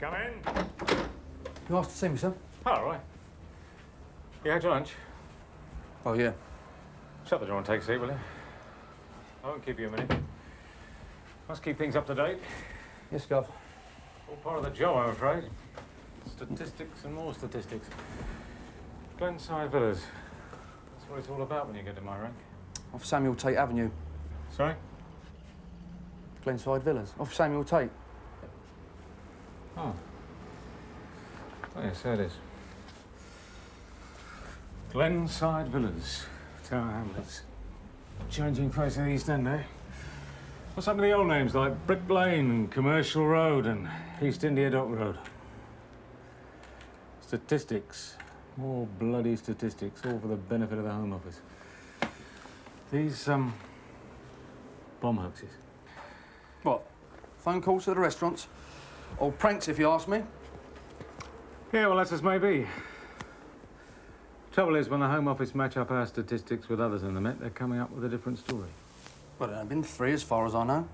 Come in. You asked to see me, sir? All right. You had your lunch? Oh, yeah. Shut the door and take a seat, will you? I won't keep you a minute. Must keep things up to date. Yes, Gov. All part of the job, I'm afraid. Statistics and more statistics. Glenside Villas. That's what it's all about when you get to my rank. Off Samuel Tate Avenue. Sorry? Glenside Villas. Off Samuel Tate. Oh. Oh, yes, there it is. Glenside Villas. Tower Hamlets. Changing face of the East End, eh? What's up with the old names like Brick Lane and Commercial Road and East India Dock Road? Statistics. More bloody statistics, all for the benefit of the Home Office. These, bomb hoaxes. What? Phone calls to the restaurants? Or pranks, if you ask me? Yeah, well, that's as may be. Trouble is, when the Home Office match up our statistics with others in the Met, they're coming up with a different story. Well, there have been 3 as far as I know.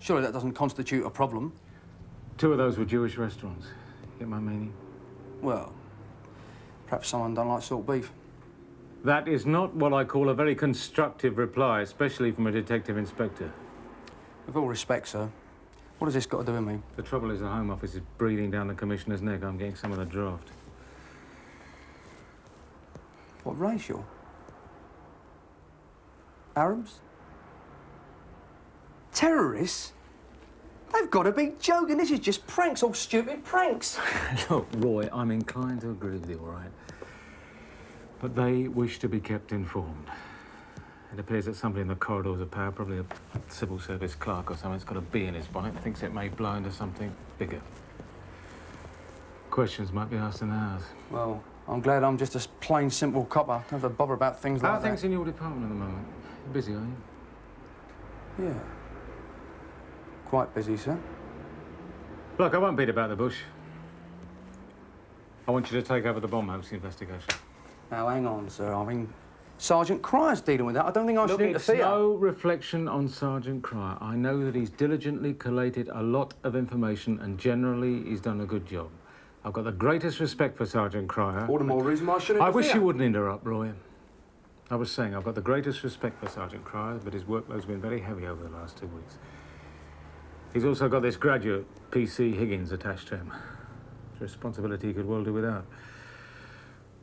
Surely that doesn't constitute a problem. 2 of those were Jewish restaurants. Get my meaning? Well, perhaps someone don't like salt beef. That is not what I call a very constructive reply, especially from a detective inspector. With all respect, sir, what has this got to do with me? The trouble is the Home Office is breathing down the Commissioner's neck. I'm getting some of the draft. What, racial? Arabs? Terrorists? They've got to be joking. This is just pranks, all stupid pranks. Look, Roy, I'm inclined to agree with you, all right? But they wish to be kept informed. It appears that somebody in the corridors of power, probably a civil service clerk or something, has got a bee in his bonnet, thinks it may blow into something bigger. Questions might be asked in the house. Well, I'm glad I'm just a plain, simple copper. Don't have to bother about things like How that. are things in your department at the moment? You're busy, are you? Yeah. Quite busy, sir. Look, I won't beat about the bush. I want you to take over the bomb hoax investigation. Now, hang on, sir. I mean, Sergeant Cryer's dealing with that. I don't think I should interfere. It's no reflection on Sergeant Cryer. I know that he's diligently collated a lot of information and generally he's done a good job. I've got the greatest respect for Sergeant Cryer. All the more reason why I should interfere. I wish you wouldn't interrupt, Roy. I was saying I've got the greatest respect for Sergeant Cryer, but his workload's been very heavy over the last 2 weeks. He's also got this graduate, P.C. Higgins, attached to him. It's a responsibility he could well do without.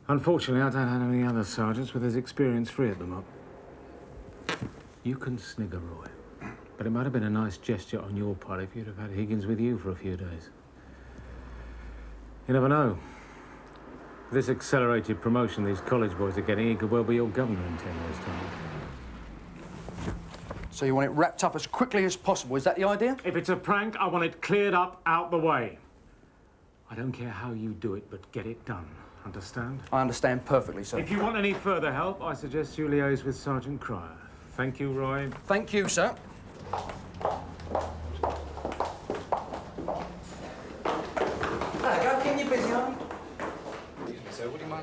Unfortunately, I don't have any other sergeants with his experience free at the moment. You can snigger, Roy, but it might have been a nice gesture on your part if you'd have had Higgins with you for a few days. You never know. With this accelerated promotion these college boys are getting, he could well be your governor in 10 years' time. So you want it wrapped up as quickly as possible, is that the idea? If it's a prank, I want it cleared up, out the way. I don't care how you do it, but get it done. Understand? I understand perfectly, sir. If you want any further help, I suggest you liaise with Sergeant Cryer. Thank you, Roy. Thank you, sir. Go, keep you busy, aren't you?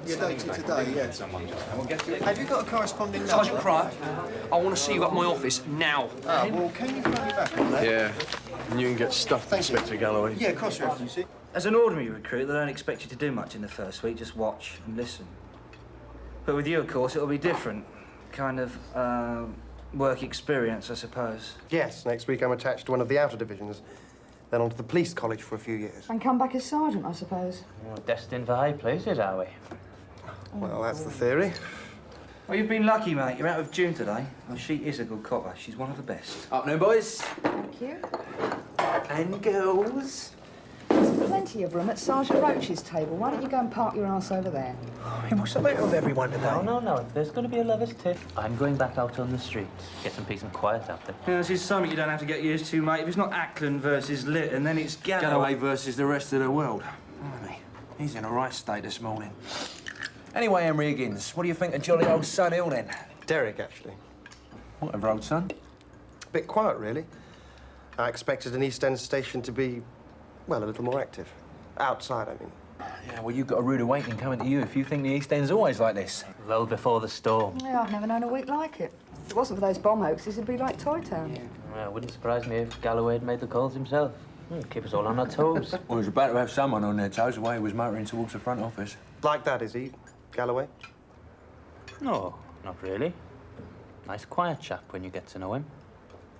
Stated today, yes. Have you got a corresponding number? Sergeant Cryer, I want to see you at my office now. Ah, well, can you phone me back on that? Yeah, and you can get stuffed, Inspector Galloway. Yeah, cross-reference it. As an ordinary recruit, they don't expect you to do much in the first week, just watch and listen. But with you, of course, it'll be different. Kind of, work experience, I suppose. Yes, next week I'm attached to one of the outer divisions, then on to the police college for a few years. And come back as sergeant, I suppose. We're destined for high places, are we? Well, that's the theory. Well, you've been lucky, mate. You're out of June today. Well, she is a good copper. She's one of the best. Up now, boys. Thank you. And girls. There's plenty of room at Sergeant Roach's table. Why don't you go and park your ass over there? Hey, what's the matter with everyone today? No. If there's going to be a lover's tiff, I'm going back out on the streets. Get some peace and quiet out there. Yeah, this is something you don't have to get used to, mate. If it's not Ackland versus Lytton, then it's Galloway versus the rest of the world. Blimey, he's in a right state this morning. Anyway, Henry Higgins, what do you think of jolly old Sun Hill, then? Derek, actually. Whatever, old son. Bit quiet, really. I expected an East End station to be, well, a little more active. Outside, I mean. Yeah, well, you've got a rude awakening coming to you if you think the East End's always like this. Lull before the storm. Yeah, I've never known a week like it. If it wasn't for those bomb hoaxes, it'd be like Toy Town. Well, it wouldn't surprise me if Galloway had made the calls himself. Keep us all on our toes. Well, it's about to have someone on their toes the way he was motoring towards the front office. Like that, is he, Galloway? No, not really. Nice, quiet chap when you get to know him.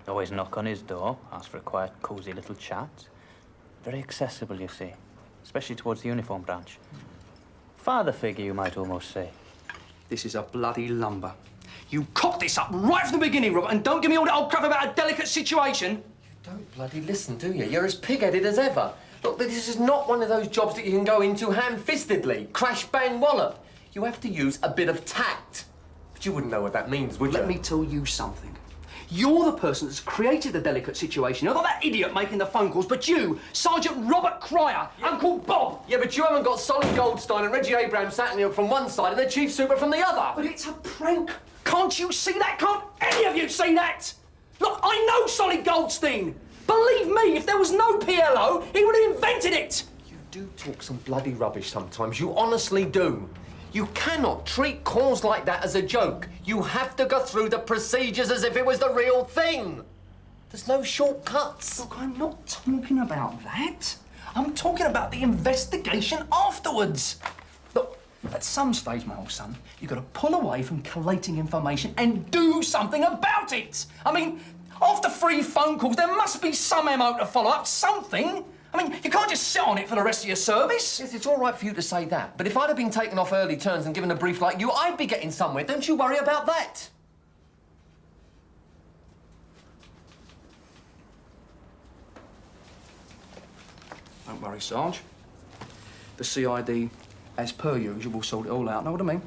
Always knock on his door, ask for a quiet, cosy little chat. Very accessible, you see, especially towards the uniform branch. Father figure, you might almost say. This is a bloody lumber. You cocked this up right from the beginning, Robert, and don't give me all that old crap about a delicate situation. Don't bloody listen, do you? You're as pig-headed as ever. Look, this is not one of those jobs that you can go into ham-fistedly, crash, bang, wallop. You have to use a bit of tact. But you wouldn't know what that means, would you? Let me tell you something. You're the person that's created the delicate situation. You're not that idiot making the phone calls, but you, Sergeant Robert Cryer, Uncle Bob. Yeah, but you haven't got Solid Goldstein and Reggie Abraham sat in here from one side and the Chief Super from the other. But it's a prank. Can't you see that? Can't any of you see that? Look, I know Solid Goldstein. Believe me, if there was no PLO, he would have invented it. You do talk some bloody rubbish sometimes. You honestly do. You cannot treat calls like that as a joke. You have to go through the procedures as if it was the real thing. There's no shortcuts. Look, I'm not talking about that. I'm talking about the investigation afterwards. Look, at some stage, my old son, you've got to pull away from collating information and do something about it. I mean, after 3 phone calls, there must be some MO to follow up, something. I mean, you can't just sit on it for the rest of your service. Yes, it's all right for you to say that. But if I'd have been taken off early turns and given a brief like you, I'd be getting somewhere. Don't you worry about that. Don't worry, Sarge. The CID, as per usual, will sort it all out. Know what I mean?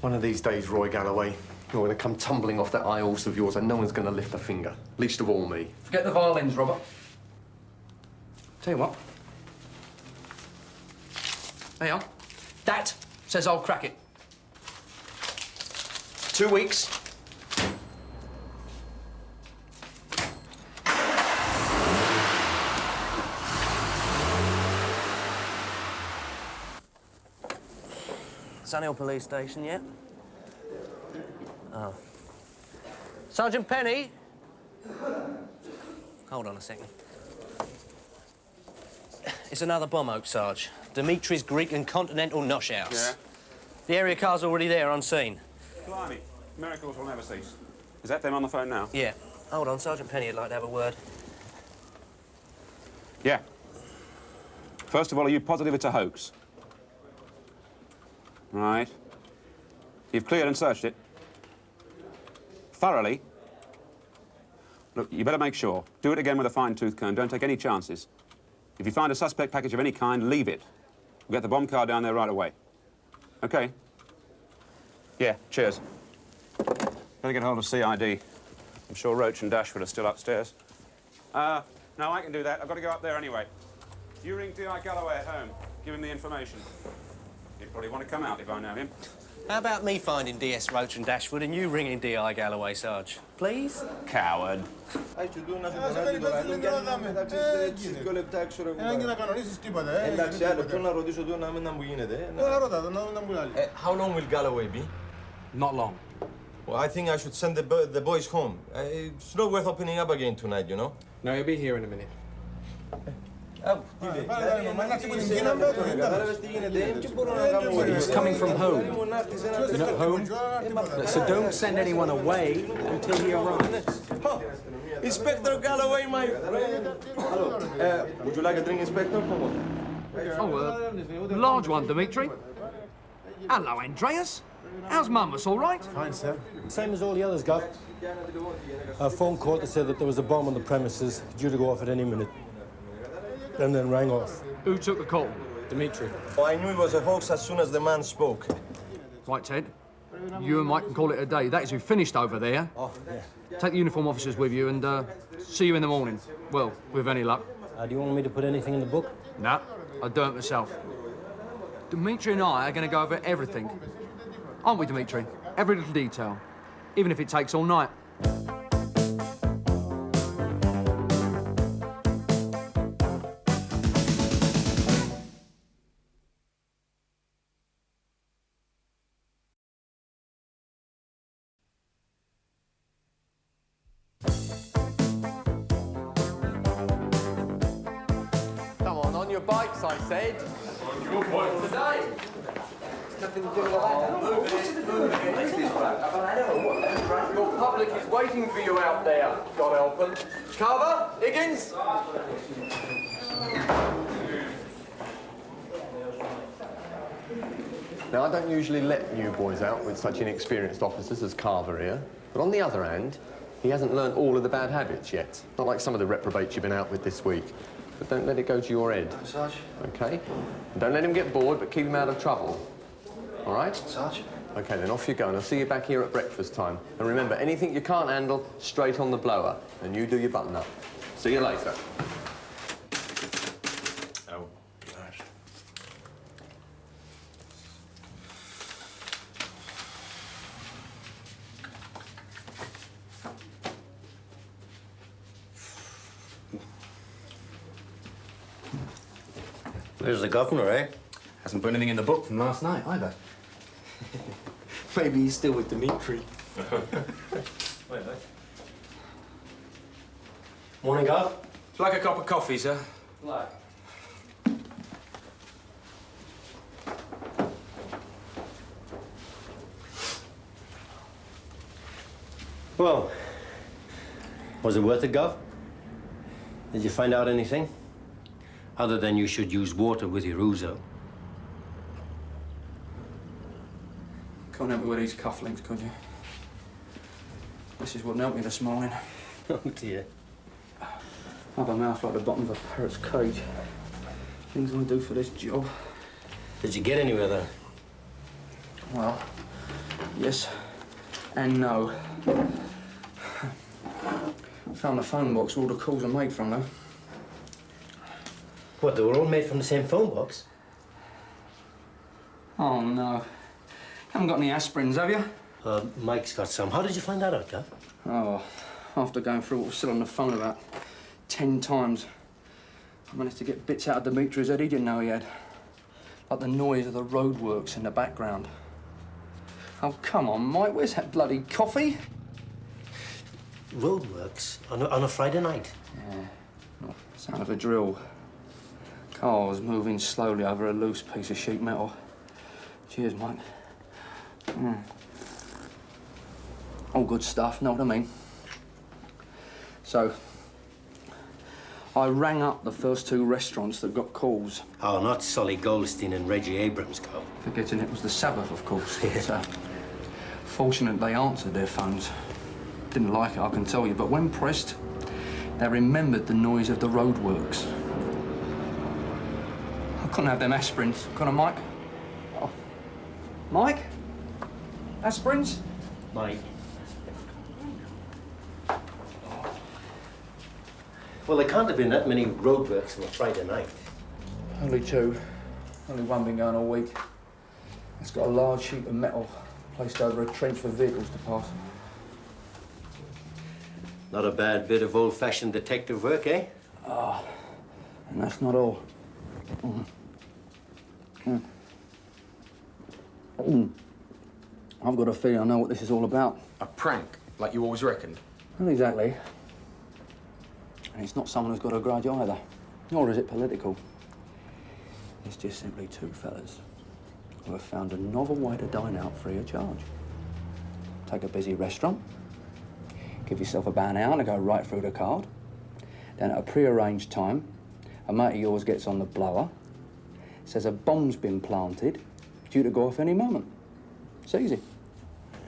One of these days, Roy Galloway, you're going to come tumbling off that high horse of yours and no one's going to lift a finger. Least of all me. Forget the violins, Robert. Tell you what. There you are. That says I'll crack it. 2 weeks. Sunhill Police Station, yeah? Oh. Sergeant Penny? Hold on a second. It's another bomb, Oak, Sarge. Dimitri's Greek and Continental Nosh House. Yeah? The area car's already there on scene. Blimey, miracles will never cease. Is that them on the phone now? Yeah. Hold on, Sergeant Penny would like to have a word. Yeah. First of all, are you positive it's a hoax? Right. You've cleared and searched it? Thoroughly? Look, you better make sure. Do it again with a fine-tooth comb. Don't take any chances. If you find a suspect package of any kind, leave it. We'll get the bomb car down there right away. OK? Yeah, cheers. Better get hold of CID. I'm sure Roach and Dashwood are still upstairs. No, I can do that. I've got to go up there anyway. You ring D.I. Galloway at home. Give him the information. He'd probably want to come out if I know him. How about me finding DS Roach and Dashwood and you ringing D.I. Galloway, Sarge? Please? Coward. How long will Galloway be? Not long. Well, I think I should send the boys home. It's not worth opening up again tonight, you know? No, he'll be here in a minute. He's coming from home. You're not home? So don't send anyone away until he arrives. Inspector Galloway, my friend. Hello. Would you like a drink, Inspector? Come on. Large one, Dimitri. Hello, Andreas. How's Mummus, all right? Fine, sir. Same as all the others got. A phone call to say that there was a bomb on the premises, due to go off at any minute. And then rang off. Who took the call? Dimitri. Oh, I knew it was a hoax as soon as the man spoke. Right, Ted. You and Mike can call it a day. That is, we've finished over there. Oh, yeah. Take the uniform officers with you and see you in the morning. Well, with any luck. Do you want me to put anything in the book? Nah, I do it myself. Dimitri and I are going to go over everything. Aren't we, Dimitri? Every little detail. Even if it takes all night. bikes, I said. Good point. Today. Nothing to do with that. Your public is waiting for you out there, God help them. Carver, Higgins. Now, I don't usually let new boys out with such inexperienced officers as Carver here, but on the other hand, he hasn't learned all of the bad habits yet. Not like some of the reprobates you've been out with this week. But don't let it go to your head. Sarge. OK? And don't let him get bored, but keep him out of trouble. All right? Sarge. OK, then off you go, and I'll see you back here at breakfast time. And remember, anything you can't handle, straight on the blower. And you do your button up. See you later. Oh, gosh. There's the governor, eh? Hasn't put anything in the book from last night, either. Maybe he's still with Dimitri. Morning, Gov. Like a cup of coffee, sir. Like. Well, was it worth it, Gov? Did you find out anything? Other than you should use water with your ouzo. Can't help me with these cufflinks, could you? This is what helped me this morning. Oh, dear. I have a mouth like the bottom of a parrot's cage. Things I do for this job. Did you get anywhere, though? Well, yes and no. Found the phone box where all the calls are made from, though. What, they were all made from the same phone box? Oh, no. Haven't got any aspirins, have you? Mike's got some. How did you find that out, Gav? Oh, after going through what was said on the phone about 10 times, I managed to get bits out of Dimitri's head he didn't know he had. Like the noise of the roadworks in the background. Oh, come on, Mike, where's that bloody coffee? Roadworks? On a Friday night? Yeah. Oh, sound of a drill. Cars moving slowly over a loose piece of sheet metal. Cheers, Mike. All good stuff, know what I mean? So, I rang up the first 2 restaurants that got calls. Oh, not Solly Goldstein and Reggie Abrams, Gav. Forgetting it was the Sabbath, of course. So, fortunate they answered their phones. Didn't like it, I can tell you, but when pressed, they remembered the noise of the roadworks. I couldn't have them aspirins, could I, Mike? Oh. Mike? Aspirins? Mike. Well, there can't have been that many roadworks on a Friday night. Only 2. Only one been going all week. It's got a large sheet of metal placed over a trench for vehicles to pass. Not a bad bit of old-fashioned detective work, eh? Ah, and that's not all. I've got a feeling I know what this is all about. A prank, like you always reckoned. Not exactly. And it's not someone who's got a grudge either. Nor is it political. It's just simply 2 fellas who have found a novel way to dine out free of charge. Take a busy restaurant, give yourself about an hour to go right through the card. Then at a pre-arranged time, a mate of yours gets on the blower, says a bomb's been planted, due to go off any moment. It's easy.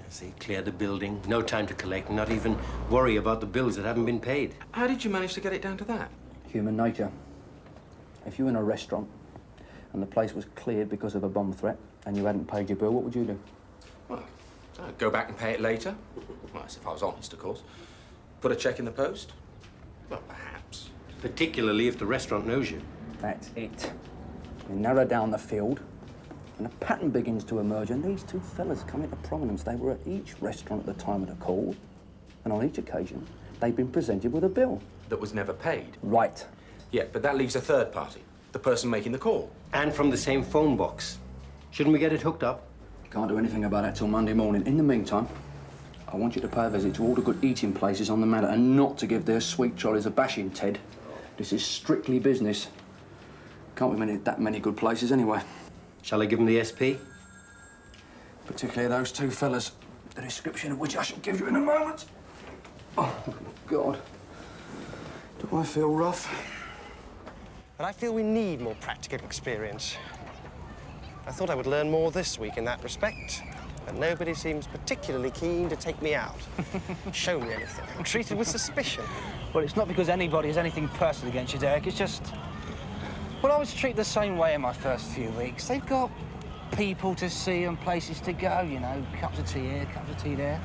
See, clear the building, no time to collect, not even worry about the bills that haven't been paid. How did you manage to get it down to that? Human nature. If you were in a restaurant and the place was cleared because of a bomb threat and you hadn't paid your bill, what would you do? Well, I'd go back and pay it later. Well, that's if I was honest, of course. Put a check in the post? Well, perhaps. Particularly if the restaurant knows you. That's it. You narrow down the field, and a pattern begins to emerge, and these 2 fellas come into prominence. They were at each restaurant at the time of the call, and on each occasion, they'd been presented with a bill. That was never paid? Right. Yeah, but that leaves a third party, the person making the call. And from the same phone box. Shouldn't we get it hooked up? Can't do anything about that till Monday morning. In the meantime, I want you to pay a visit to all the good eating places on the manor and not to give their sweet trolleys a bashing, Ted. This is strictly business. Can't be that many good places anyway. Shall I give him the SP? Particularly those two fellas, the description of which I shall give you in a moment. Oh, God. Do I feel rough? But I feel we need more practical experience. I thought I would learn more this week in that respect, but nobody seems particularly keen to take me out. Show me anything. I'm treated with suspicion. Well, it's not because anybody has anything personal against you, Derek. It's just... Well, I was treated the same way in my first few weeks. They've got people to see and places to go, you know, cups of tea here, cups of tea there.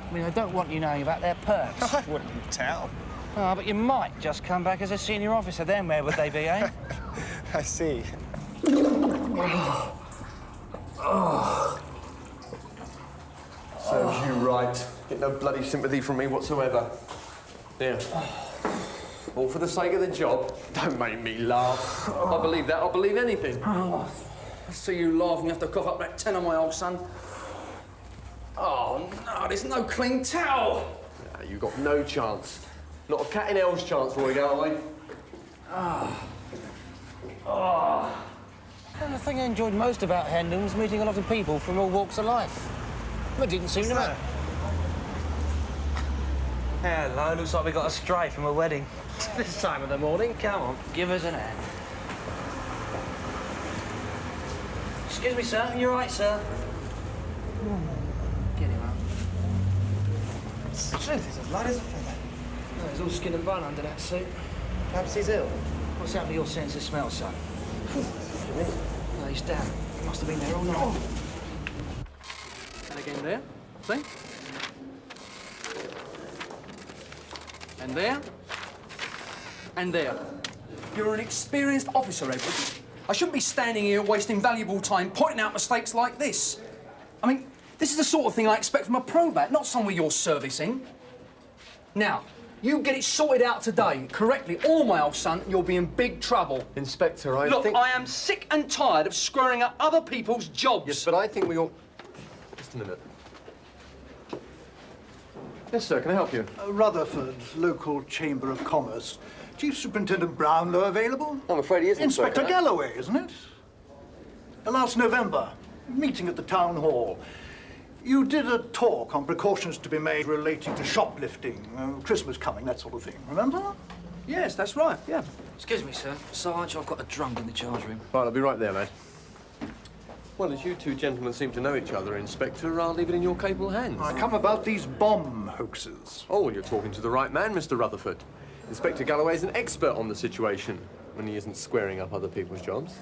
I mean, I don't want you knowing about their perks. I wouldn't tell. Oh, but you might just come back as a senior officer. Then where would they be, eh? I see. Serves you right. Get no bloody sympathy from me whatsoever. Yeah. All for the sake of the job. Don't make me laugh. I believe that. I'll believe anything. I see you laugh and you have to cough up that tenner, my old son. Oh, no, there's no clean towel. Nah, you got no chance. Not a cat in hell's chance, Roy Galloway. And the thing I enjoyed most about Hendon was meeting a lot of people from all walks of life. But it didn't seem to matter. Hello, looks like we got a stray from a wedding. This time of the morning, come on, give us an hand. Excuse me, sir, you all right, sir? Get him up. Truth is as light as a feather. Oh, there's all skin and bone under that suit. Perhaps he's ill. What's happened to your sense of smell, son? No, he's down. He must have been there all night. And again there, see? And there. And there. You're an experienced officer, Edward. I shouldn't be standing here wasting valuable time pointing out mistakes like this. I mean, this is the sort of thing I expect from a probat, not someone you're servicing. Now, you get it sorted out today, correctly, or, my old son, you'll be in big trouble. Inspector, I Look, think... I am sick and tired of screwing up other people's jobs. Yes, but I think we ought... Just a minute. Yes, sir, can I help you? Rutherford, local Chamber of Commerce. Chief Superintendent Brownlow available? I'm afraid he isn't, Inspector sir. Galloway, isn't it? Last November, meeting at the town hall. You did a talk on precautions to be made relating to shoplifting, Christmas coming, that sort of thing, remember? Yes, that's right, yeah. Excuse me, sir. Sarge, I've got a drunk in the charge room. Right, I'll be right there, lad. Well, as you two gentlemen seem to know each other, Inspector, I'll leave it in your capable hands. I come about these bomb hoaxes. Oh, well, you're talking to the right man, Mr. Rutherford. Inspector Galloway's an expert on the situation when he isn't squaring up other people's jobs.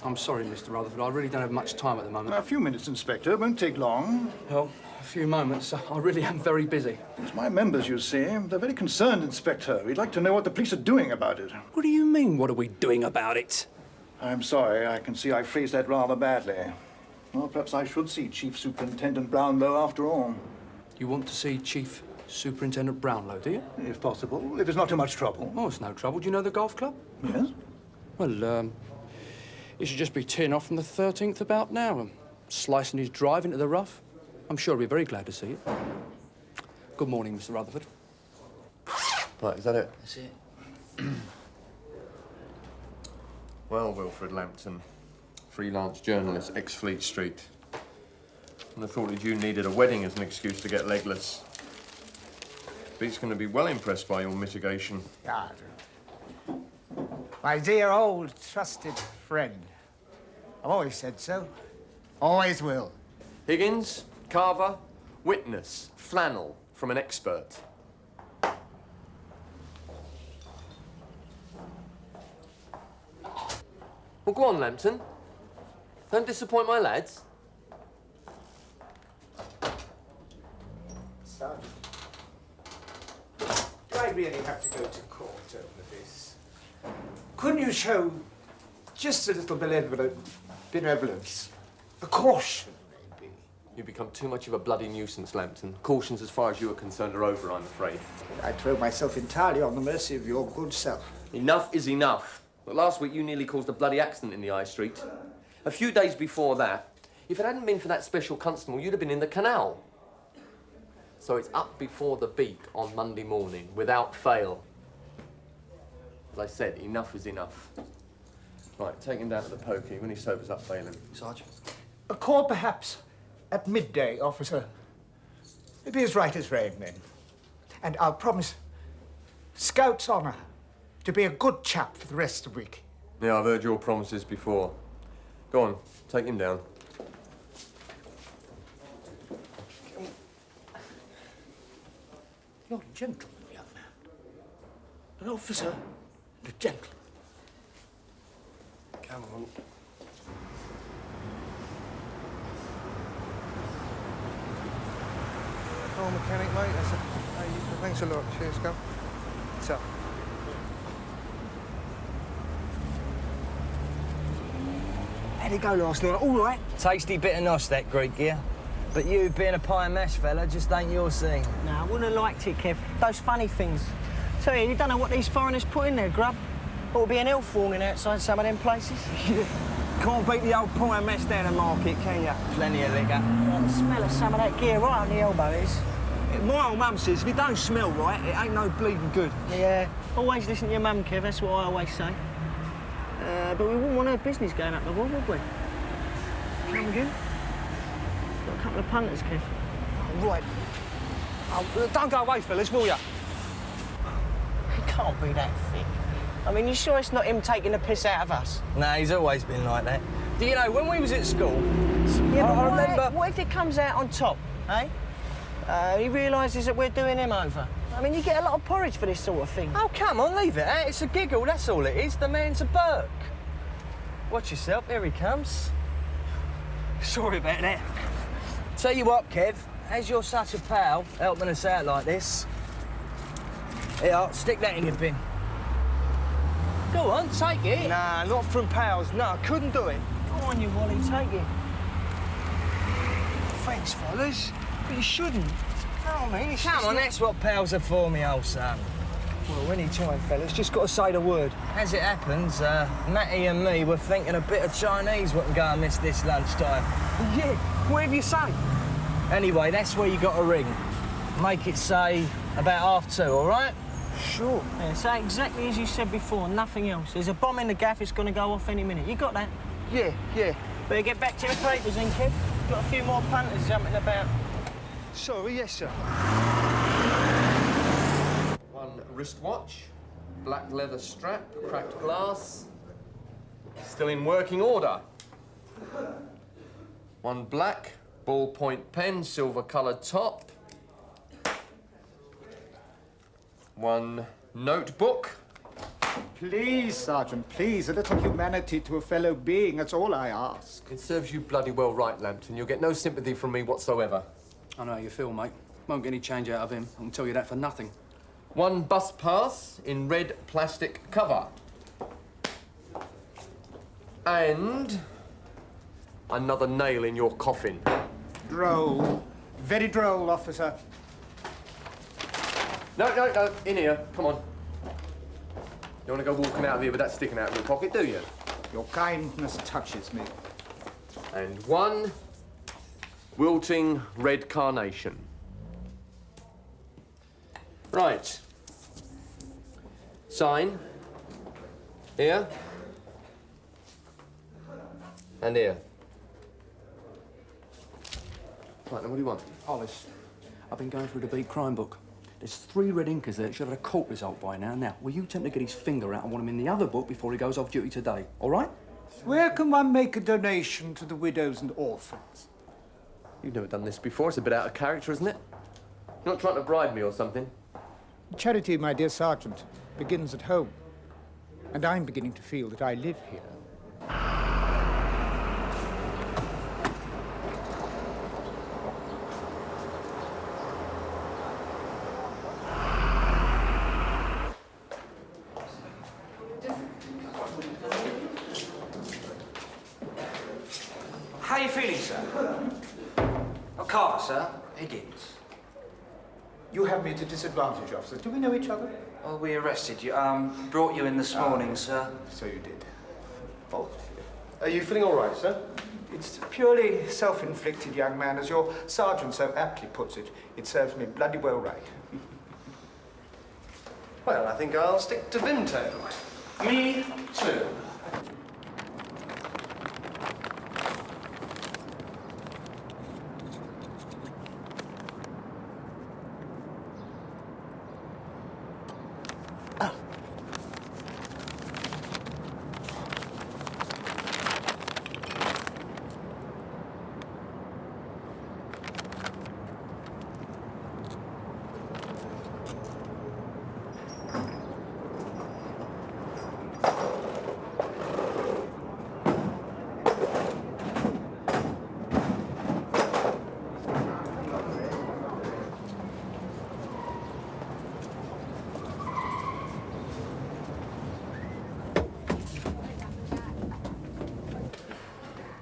I'm sorry, Mr. Rutherford. I really don't have much time at the moment. A few minutes, Inspector. Won't take long. Well, a few moments. I really am very busy. It's my members, you see. They're very concerned, Inspector. We'd like to know what the police are doing about it. What do you mean, what are we doing about it? I'm sorry. I can see I phrased that rather badly. Well, perhaps I should see Chief Superintendent Brownlow after all. You want to see Chief Superintendent Brownlow, do you? If possible, if it's not too much trouble. Oh, it's no trouble. Do you know the golf club? Yes? Well, he should just be teeing off from the 13th about now and slicing his drive into the rough. I'm sure he'll be very glad to see it. Good morning, Mr. Rutherford. Right, is that it? That's it. Well, Wilfred Lampton, freelance journalist, ex-Fleet Street. And I thought that you needed a wedding as an excuse to get legless. Beat's going to be well impressed by your mitigation. Ah, my dear old trusted friend. I've always said so. Always will. Higgins, Carver, witness, flannel from an expert. Well, go on, Lampton. Don't disappoint my lads. Sergeant, do I really have to go to court over this? Couldn't you show just a little benevolence? A caution, maybe? You've become too much of a bloody nuisance, Lampton. Cautions, as far as you are concerned, are over, I'm afraid. I throw myself entirely on the mercy of your good self. Enough is enough. But last week you nearly caused a bloody accident in the High Street. A few days before that, if it hadn't been for that special constable, you'd have been in the canal. So it's up before the beak on Monday morning, without fail. As I said, enough is enough. Right, take him down to the pokey. When he sobers up, bail him. Sergeant. A call perhaps at midday, officer. Be as right as rain, then. And I'll promise Scout's honour to be a good chap for the rest of the week. Yeah, I've heard your promises before. Go on, take him down. You're a gentleman, young man. An officer and a gentleman. Come on. Oh, mechanic, mate. Thanks a lot. Cheers, go. What's up? How'd it go last night? All right? Tasty bit of nos, that Greek, yeah? But you, being a pie and mash fella, just ain't your thing. Nah, I wouldn't have liked it, Kev. Those funny things. Tell you don't know what these foreigners put in there, grub. Ought to be an elf warning outside some of them places. Can't beat the old pie and mash down the market, can you? Plenty of liquor. Yeah, the smell of some of that gear right on the elbow is. My old mum says if it don't smell right, it ain't no bleeding good. Yeah, always listen to your mum, Kev. That's what I always say. But we wouldn't want her business going up the wall, would we? Come again? Got a couple of punters, Kev. Oh, right. Oh, don't go away, fellas, will ya? He can't be that thick. I mean, you sure it's not him taking the piss out of us? Nah, he's always been like that. Do you know, when we was at school, Yeah, but I remember... What if it comes out on top, eh? He realises that we're doing him over. I mean, you get a lot of porridge for this sort of thing. Oh, come on, leave it, eh? It's a giggle, that's all it is. The man's a Burke. Watch yourself, here he comes. Sorry about that. Tell you what, Kev, as you're such a pal, helping us out like this, here, stick that in your bin. Go on, take it. Nah, not from pals. No, I couldn't do it. Go on, you Wally, take it. Thanks, fellas. But you shouldn't. No, I mean, it's Come on, that's what pals are for, me old son. Well, any time, fellas, just got to say the word. As it happens, Matty and me were thinking a bit of Chinese wouldn't go amiss this lunchtime. Yeah, whatever you say. Anyway, that's where you got to ring. Make it say about 2:30, all right? Sure. Yeah, say exactly as you said before, nothing else. There's a bomb in the gaff, it's going to go off any minute. You got that? Yeah, yeah. Better get back to your papers then, Kev. Got a few more punters jumping about. Sorry, yes, sir. One wristwatch, black leather strap, cracked glass. Still in working order. One black ballpoint pen, silver-coloured top. One notebook. Please, Sergeant, please, a little humanity to a fellow being, that's all I ask. It serves you bloody well right, Lambton. You'll get no sympathy from me whatsoever. I know how you feel, mate. Won't get any change out of him. I can tell you that for nothing. One bus pass in red plastic cover. And another nail in your coffin. Droll. Very droll, officer. No, in here. Come on. You want to go walking out of here with that sticking out of your pocket, do you? Your kindness touches me. And one wilting red carnation. Right. Sign. Here. And here. Right, then what do you want? Hollis, I've been going through the beat crime book. There's 3 red inkers there that should have had a court result by now. Now, will you attempt to get his finger out and want him in the other book before he goes off duty today, all right? Where can one make a donation to the widows and orphans? You've never done this before. It's a bit out of character, isn't it? You're not trying to bribe me or something? Charity, my dear Sergeant, begins at home. And I'm beginning to feel that I live here. How are you feeling, sir? Oh, Carver, sir. Higgins. You have me at a disadvantage, officer. Do we know each other? Well, we arrested you. Brought you in this morning, sir. So you did. Oh. Are you feeling all right, sir? It's purely self-inflicted, young man. As your sergeant so aptly puts it, it serves me bloody well right. Well, I think I'll stick to Vimto. Me too.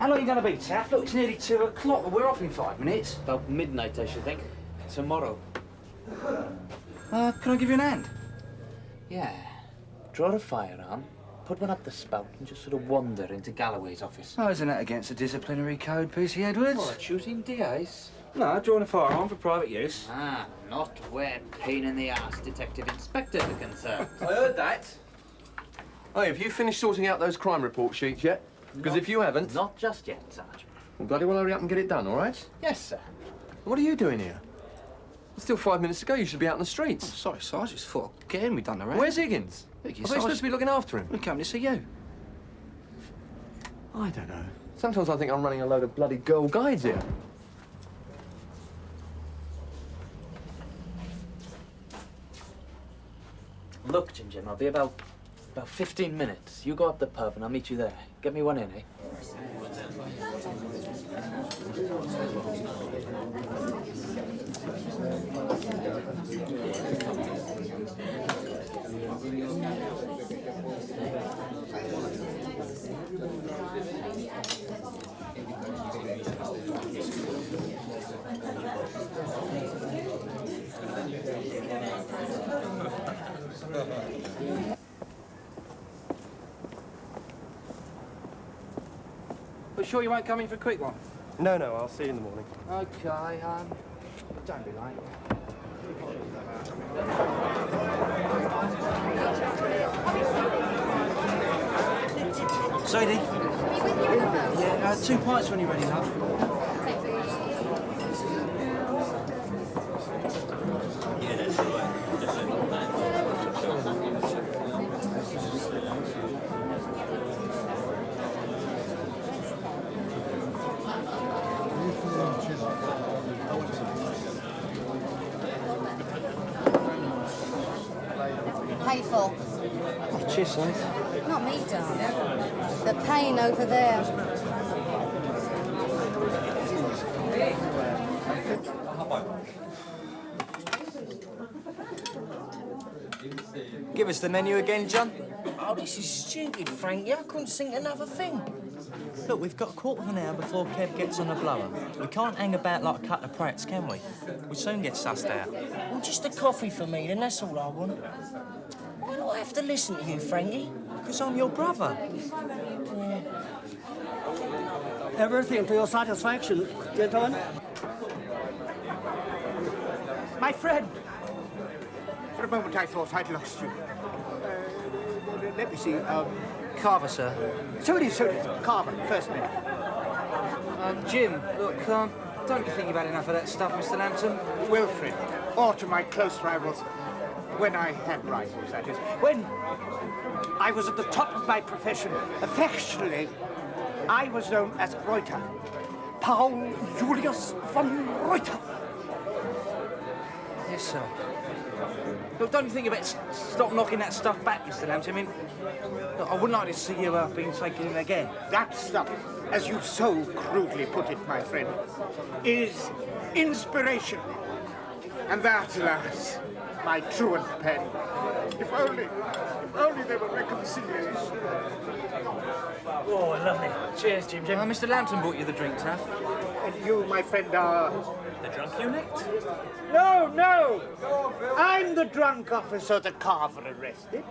How long are you going to be, Taff? Look, it's nearly 2 o'clock, but we're off in 5 minutes. About midnight, I should think. Tomorrow. Can I give you an hand? Yeah. Draw a firearm, put one up the spout, and just sort of wander into Galloway's office. Oh, isn't that against the disciplinary code, P.C. Edwards? What, shooting DAs? No, drawing a firearm for private use. Ah, not where pain in the ass detective inspectors are concerned. I heard that. Hey, have you finished sorting out those crime report sheets yet? Because if you haven't... Not just yet, Sergeant. Well, bloody well hurry up and get it done, all right? Yes, sir. What are you doing here? There's still 5 minutes to go. You should be out in the streets. Oh, sorry, Sarge. It's 4 again. We've done the rest. Where's Higgins? I thought you were supposed to be looking after him. We came to see you. I don't know. Sometimes I think I'm running a load of bloody girl guides here. Look, Jim, I'll be about 15 minutes. You go up the pub and I'll meet you there. Get me one in, eh? But sure you won't come in for a quick one? No, I'll see you in the morning. Okay, don't be late. Sadie? Yeah, 2 pints when you're ready, love. Painful. Oh, cheers, Sadie. Not me, darling. The pain over there. Give us the menu again, John. Oh, this is stupid, Frankie. I couldn't think another thing. Look, we've got a quarter of an hour before Kev gets on the blower. We can't hang about like a couple of prats, can we? We'll soon get sussed out. Well, just a coffee for me, then that's all I want. Why do I have to listen to you, Frankie? Because I'm your brother. Yeah. Everything to your satisfaction, gentlemen. My friend! For a moment I thought I'd lost you. Let me see. Carver, sir. So it is. Carver, first name. Jim, look, don't you think you've had enough of that stuff, Mr. Lambton? Wilfred, or to my close rivals, when I had rivals, that is. When I was at the top of my profession, affectionately, I was known as Reuter. Paul Julius von Reuter. Yes, sir. Look, don't you think you better stop knocking that stuff back, Mr. Lambton? I mean, look, I wouldn't like to see you being taken in again. That stuff, as you so crudely put it, my friend, is inspiration. And that, alas, my truant pen. If only there were reconciliation. Oh, lovely. Cheers, Jim. Mr. Lambton brought you the drink, Taff. And you, my friend, are... The drunk unit? No! I'm the drunk officer the Carver arrested.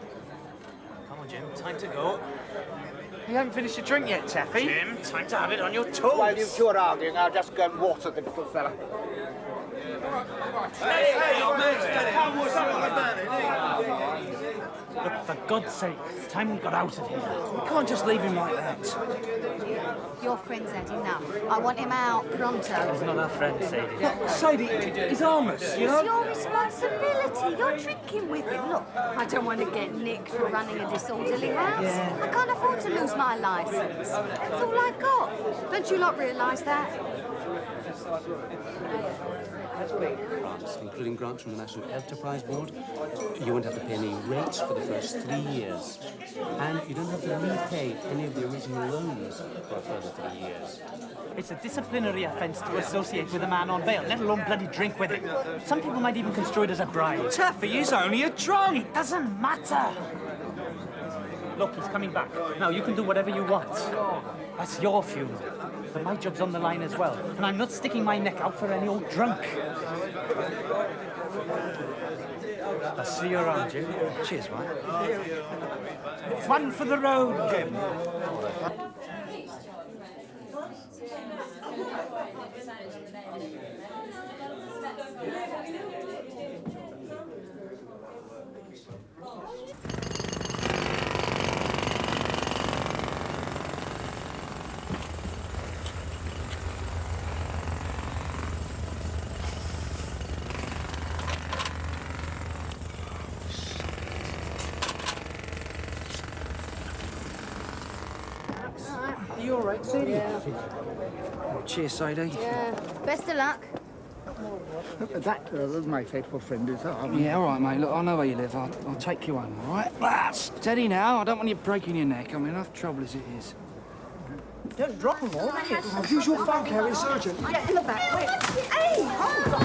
Come on, Jim. Time to go. You haven't finished your drink yet, Taffy. Jim, time to have it on your toes. While you two are arguing, I'll just go and water the little fella. Look, for God's sake, it's time we got out of here. We can't just leave him like that. Your friend's had enough. I want him out pronto. He's not our friend, Sadie. Look, Sadie, he's harmless, you know? It's your responsibility. You're drinking with him. Look, I don't want to get nicked for running a disorderly house. Yeah. I can't afford to lose my licence. It's all I got. Don't you lot realise that? Grants, including grants from the National Enterprise Board. You won't have to pay any rates for the first 3 years. And you don't have to repay any of the original loans for a further 3 years. It's a disciplinary offence to associate with a man on bail, let alone bloody drink with him. Some people might even construe it as a bribe. Taffy is only a drunk. It doesn't matter. Look, he's coming back. Now, you can do whatever you want. That's your funeral. But my job's on the line as well. And I'm not sticking my neck out for any old drunk. I'll see you around, Jim. Cheers, mate. One for the road, Jim. You all right, Sadie? Yeah. Cheers, Sadie. Yeah. Best of luck. That was my faithful friend is Yeah, all right, mate. Look, I know where you live. I'll take you home, all right? Steady now. I don't want you breaking your neck. I'm in enough trouble as it is. Don't drop them all. Use your phone carrier, Sergeant. Yeah, in the back. Wait. Hey, hold on.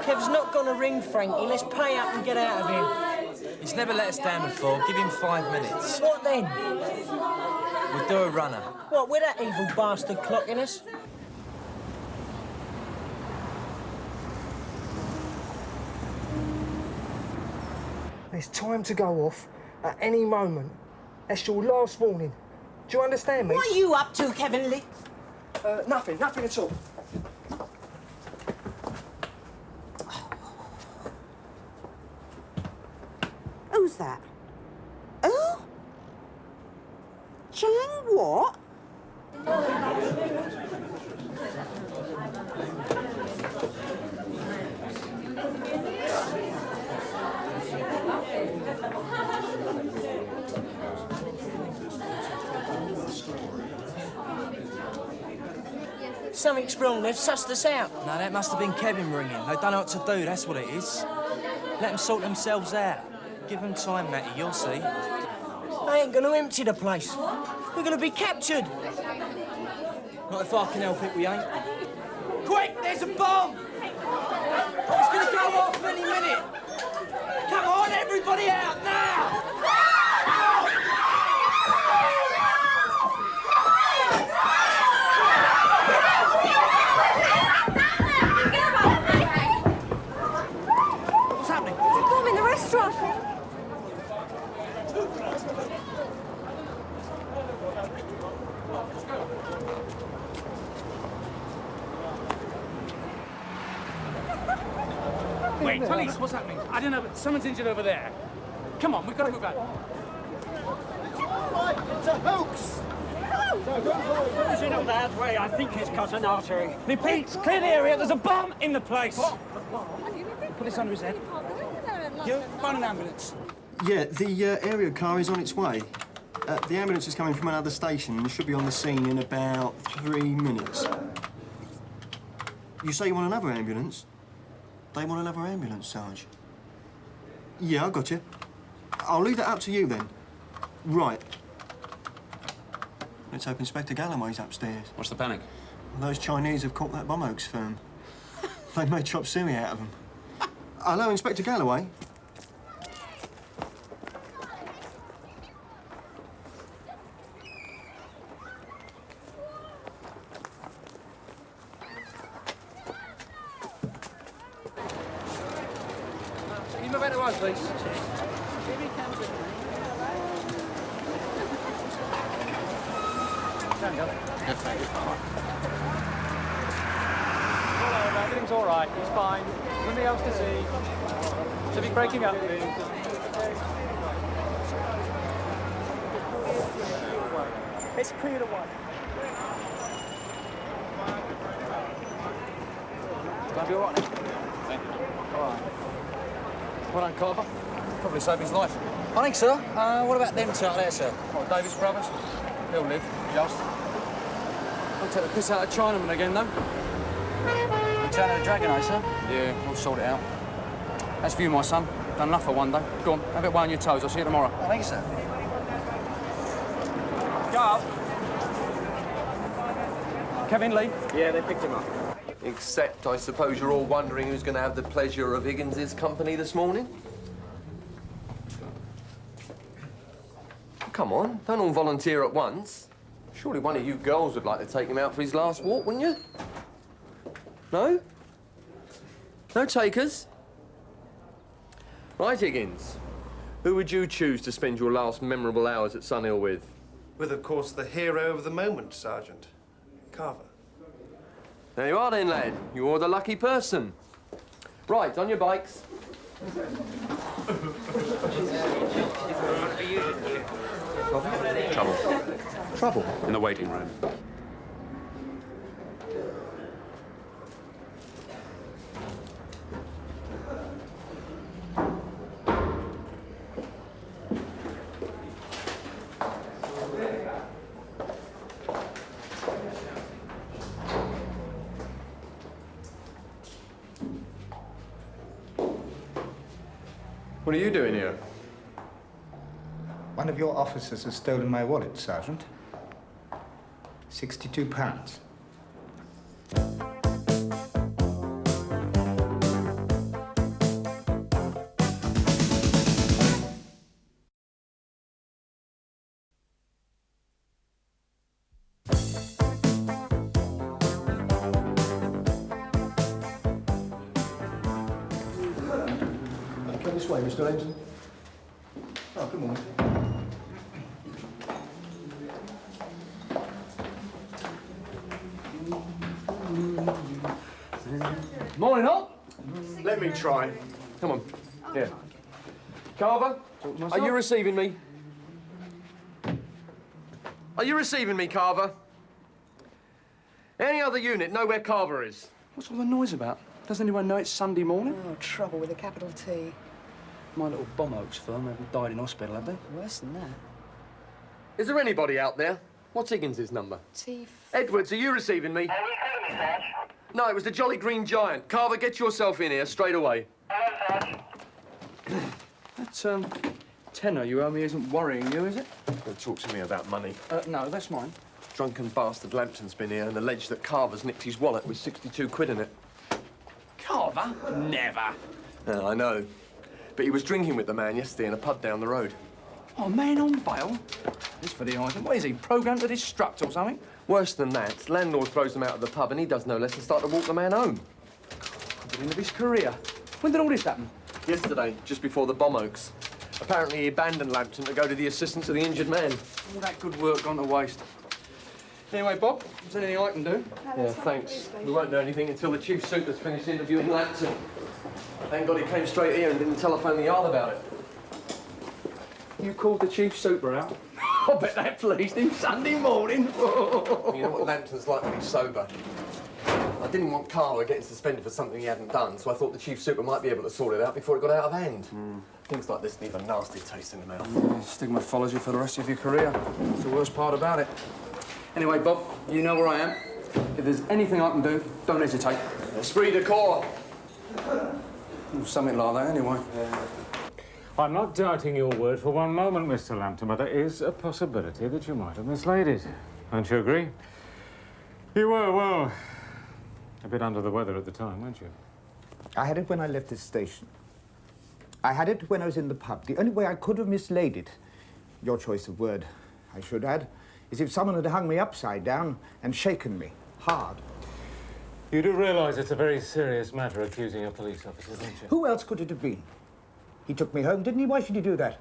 Kev's not gonna ring Frankie. Let's pay up and get out of here. He's never let us down before. Give him 5 minutes. What then? We'll do a runner. What, with that evil bastard clocking us? There's time to go off at any moment. That's your last warning. Do you understand me? What are you up to, Kevin Lee? Nothing at all. Who's that? Who? Chang what? Something's wrong. They've sussed us out. No, that must have been Kevin ringing. They don't know what to do, that's what it is. Let them sort themselves out. Give them time, Matty, you'll see. I ain't gonna empty the place. We're gonna be captured. Not if I can help it, we ain't. Quick, there's a bomb! It's gonna go off any minute! Come on, everybody out now! What's happening? There's a bomb in the restaurant. Wait, police, what's happening? I don't know, but someone's injured over there. Come on, we've got to move out. It's a hoax! Is it not that way? I think he's cut an artery. Repeat, clear the area. There's a bomb in the place. Put this under his head. You, phone an ambulance. Yeah, the area car is on its way. The ambulance is coming from another station and should be on the scene in about 3 minutes. You say you want another ambulance? They want another ambulance, Sarge. Yeah, I got you. I'll leave that up to you then. Right. Let's hope Inspector Galloway's upstairs. What's the panic? Those Chinese have caught that bomb hoax firm. They made chop suey out of them. Hello, Inspector Galloway. Can you move out of the way, please? Stand up. Everything's all right. He's fine. Nothing else to see. Should be breaking up. It's clear to one. Gonna be all right. All right. Well done, Carver. Probably saved his life. I think so. What about them two out there, sir? What, Davis brothers? They'll live, just. Don't take the piss out of Chinaman again, though. Return of the Dragon, eh, sir? Yeah, we'll sort it out. As for you, my son, done enough for one day. Go on, have it way on your toes. I'll see you tomorrow. I think so. Go up. Kevin Lee? Yeah, they picked him up. Except, I suppose you're all wondering who's going to have the pleasure of Higgins's company this morning? Come on, don't all volunteer at once. Surely one of you girls would like to take him out for his last walk, wouldn't you? No? No takers? Right, Higgins. Who would you choose to spend your last memorable hours at Sunhill with? With, of course, the hero of the moment, Sergeant. Carver. There you are then, lad. You're the lucky person. Right, on your bikes. Trouble. Trouble? In the waiting room. What are you doing here? One of your officers has stolen my wallet, Sergeant. £62. Come this way, Mr. Lenton. Oh, good morning. Morning, all. Let me try. Come on. Here. Carver, are you receiving me? Are you receiving me, Carver? Any other unit know where Carver is? What's all the noise about? Doesn't anyone know it's Sunday morning? Oh, trouble with a capital T. My little bomb oaks firm haven't died in hospital, have they? Worse than that. Is there anybody out there? What's Higgins's number? Edwards, are you receiving me? Are you me, Sarge? No, it was the Jolly Green Giant. Carver, get yourself in here straight away. That, tenner you owe me isn't worrying you, is it? Don't talk to me about money. No, that's mine. Drunken bastard Lampton's been here and alleged that Carver's nicked his wallet with 62 quid in it. Carver? Never. Yeah, I know. But he was drinking with the man yesterday in a pub down the road. Oh, man on bail? This for the item. What is he, programmed to destruct or something? Worse than that, landlord throws him out of the pub and he does no less than start to walk the man home. Beginning of his career. When did all this happen? Yesterday, just before the bomb oaks. Apparently he abandoned Lampton to go to the assistance of the injured man. All that good work gone to waste. Anyway, Bob, is there anything I can do? Yeah, thanks. We won't know anything until the chief super's finished interviewing Lampton. Thank God he came straight here and didn't telephone the yard about it. You called the chief super out? I bet that pleased him Sunday morning. You know what Lampton's like when he's sober. I didn't want Carver getting suspended for something he hadn't done, so I thought the chief super might be able to sort it out before it got out of hand. Things like this leave a nasty taste in the mouth. Yeah, stigma follows you for the rest of your career. That's the worst part about it. Anyway, Bob, you know where I am. If there's anything I can do, don't hesitate. Esprit de corps. Something like that, anyway. I'm not doubting your word for one moment, Mr. Lampton, but there is a possibility that you might have mislaid it. Don't you agree? You were, well, a bit under the weather at the time, weren't you? I had it when I left this station. I had it when I was in the pub. The only way I could have mislaid it, your choice of word, I should add, is if someone had hung me upside down and shaken me hard. You do realise it's a very serious matter accusing a police officer, don't you? Who else could it have been? He took me home, didn't he? Why should he do that?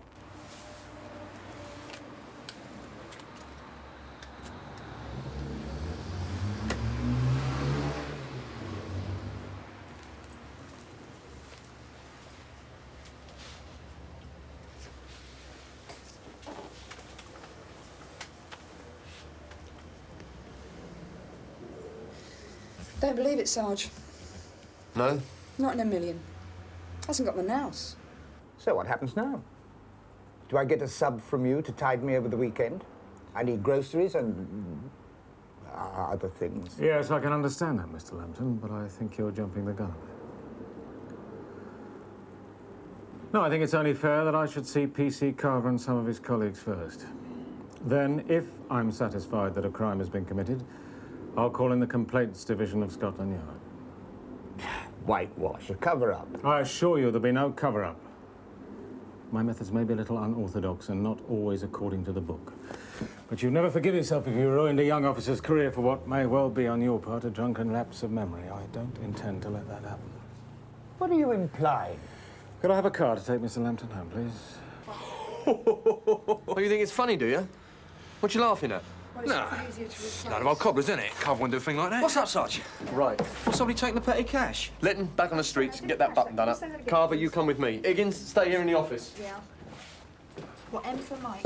Don't believe it, Sarge. No? Not in a million. Hasn't got the nous. So what happens now? Do I get a sub from you to tide me over the weekend? I need groceries and other things. Yes, I can understand that, Mr. Lampton, but I think you're jumping the gun a bit. No, I think it's only fair that I should see PC Carver and some of his colleagues first. Then, if I'm satisfied that a crime has been committed, I'll call in the Complaints Division of Scotland Yard. Whitewash, a cover-up. I assure you there'll be no cover-up. My methods may be a little unorthodox and not always according to the book. But you'd never forgive yourself if you ruined a young officer's career for what may well be, on your part, a drunken lapse of memory. I don't intend to let that happen. What are you implying? Could I have a car to take Mr. Lambton home, please? Oh, you think it's funny, do you? What you laughing at? No. Load of old cobblers, isn't it? Carver wouldn't do a thing like that. What's up, Sarge? Right. Will somebody taking the petty cash? Letting back on the streets and get that button done up. Carver, you come with me. Higgins, stay here in the office. Yeah. What, M for Mike?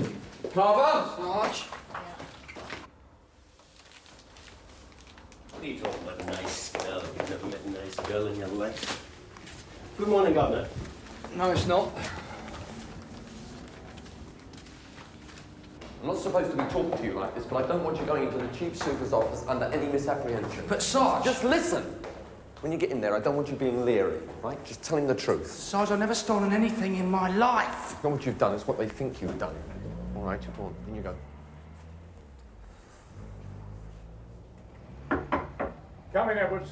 Carver! Sarge? What are you talking about, a nice girl? You've never met a nice girl in your life. Good morning, Governor. No, it's not. I'm not supposed to be talking to you like this, but I don't want you going into the Chief Super's office under any misapprehension. But, Sarge... Just listen! When you get in there, I don't want you being leery, right? Just tell him the truth. Sarge, I've never stolen anything in my life. Not what you've done, it's what they think you've done. All right, go on, in you go. Come in, Edwards.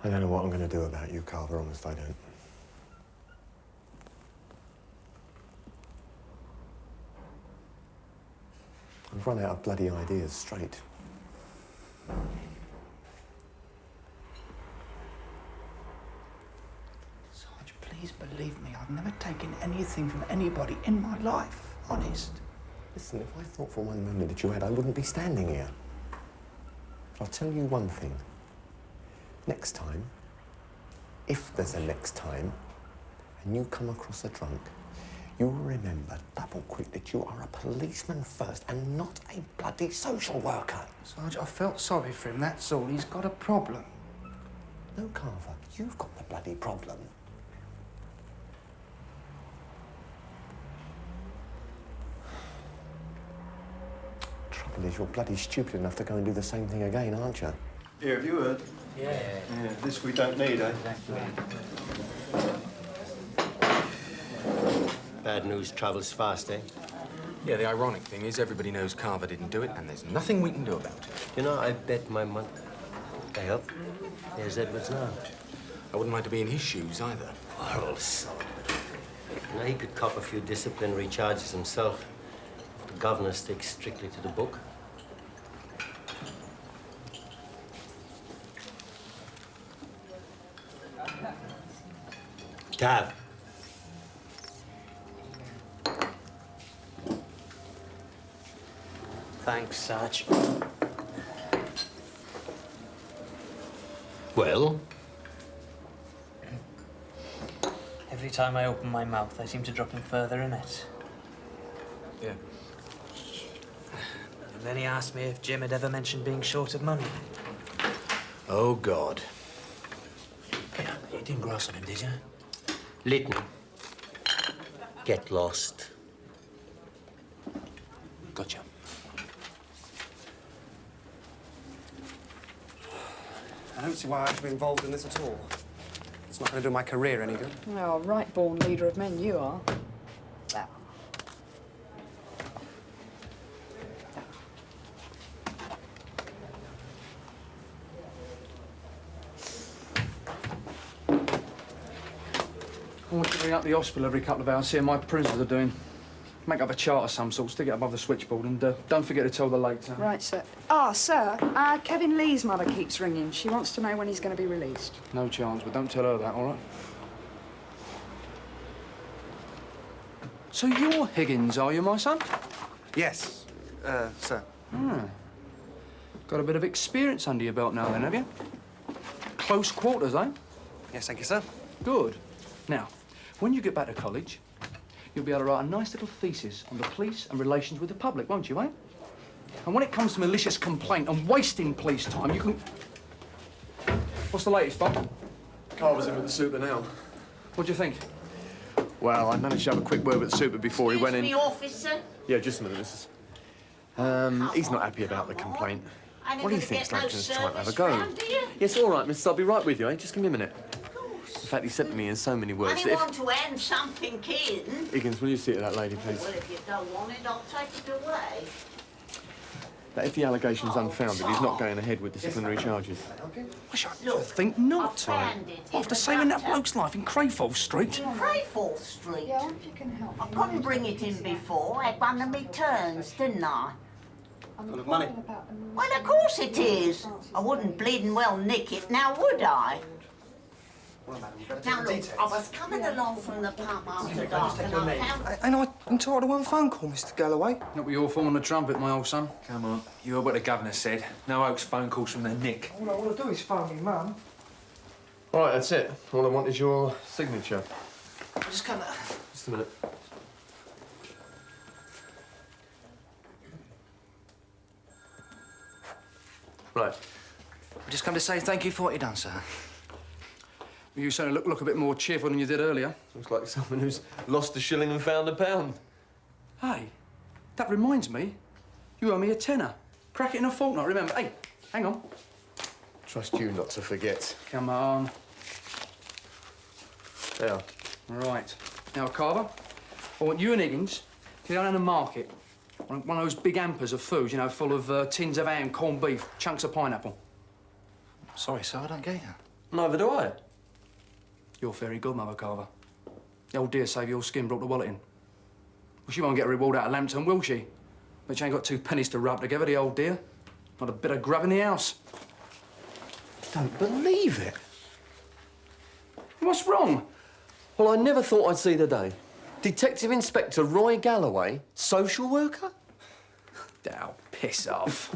I don't know what I'm going to do about you, Carver, honest I don't. I've run out of bloody ideas straight. Sarge, please believe me, I've never taken anything from anybody in my life, honest. Listen, if I thought for one moment that you had, I wouldn't be standing here. But I'll tell you one thing. Next time, if there's a next time, and you come across a drunk, you'll remember double quick that you are a policeman first and not a bloody social worker. Sarge, I felt sorry for him, that's all. He's got a problem. No, Carver, you've got the bloody problem. Trouble is, you're bloody stupid enough to go and do the same thing again, aren't you? Here, have you heard? Yeah. This we don't need, eh? Bad news travels fast, eh? Yeah, the ironic thing is everybody knows Carver didn't do it, and there's nothing we can do about it. You know, I bet my money. Well, there's Edwards now. I wouldn't like to be in his shoes, either. Well, so. Now, he could cop a few disciplinary charges himself if the governor sticks strictly to the book. Tav. Thanks, Sarge. Well? Every time I open my mouth, I seem to drop him further in it. Yeah. And then he asked me if Jim had ever mentioned being short of money. Oh, God. Yeah, you didn't grass on him, did you? Lytton. Get lost. Gotcha. I don't see why I should be involved in this at all. It's not going to do my career any good. Oh, right-born leader of men you are. Now. I want you to ring up the hospital every couple of hours, see how my prisoners are doing. Make up a chart of some sort, stick it above the switchboard, and don't forget to tell the late. Right, sir. Ah, sir, Kevin Lee's mother keeps ringing. She wants to know when he's going to be released. No chance, but don't tell her that, all right? So you're Higgins, are you, my son? Yes, sir. Hmm. Got a bit of experience under your belt now, then, have you? Close quarters, eh? Yes, thank you, sir. Good. Now, when you get back to college, you'll be able to write a nice little thesis on the police and relations with the public, won't you, eh? And when it comes to malicious complaint and wasting police time, you can... What's the latest, Bob? Carver's in with the super now. What do you think? Well, I managed to have a quick word with the super before he went in. Excuse me, officer. Yeah, just a minute, missus. He's not happy about the complaint. What do you think, Lampton's trying to have a go? Yes, all right, missus, I'll be right with you, eh? Just give me a minute. In fact, he said to me in so many words I that if... want to hand something in. Higgins, will you see to that lady, please? Well, if you don't want it, I'll take it away. That if the allegation's unfounded, he's not going ahead with disciplinary charges. I should think not. Found it. After saving that bloke's life in Crayforth Street. Crayforth Street? Yeah, if you can help. I couldn't bring it in before. I had one of me turns, didn't I? Full of money. Well, of course it is. I wouldn't bleeding well nick it, now would I? Now look, I was coming along from the pub after dark and I found... Ain't I entitled to one phone call, Mr. Galloway? Not with your form on the trumpet, my old son. Come on, you heard what the governor said. No Oak's phone calls from their nick. All I want to do is phone me mum. All right, that's it. All I want is your signature. I just can't... Just a minute. Right. I just come to say thank you for what you done, sir. You certainly look a bit more cheerful than you did earlier. Looks like someone who's lost a shilling and found a pound. Hey, that reminds me. You owe me a tenner. Crack it in a fortnight, remember? Hey, hang on. Trust you not to forget. Come on. There. Right. Now, Carver, I want you and Higgins to go down the market. One of those big hampers of food, you know, full of tins of ham, corned beef, chunks of pineapple. Sorry, sir, I don't get you. Neither do I. You're very good, Mother Carver. The old dear save your skin brought the wallet in. Well, she won't get a reward out of Lambton, will she? But she ain't got 2 pennies to rub together, the old dear. Not a bit of grub in the house. Don't believe it. What's wrong? Well, I never thought I'd see the day. Detective Inspector Roy Galloway, social worker? Oh, piss off.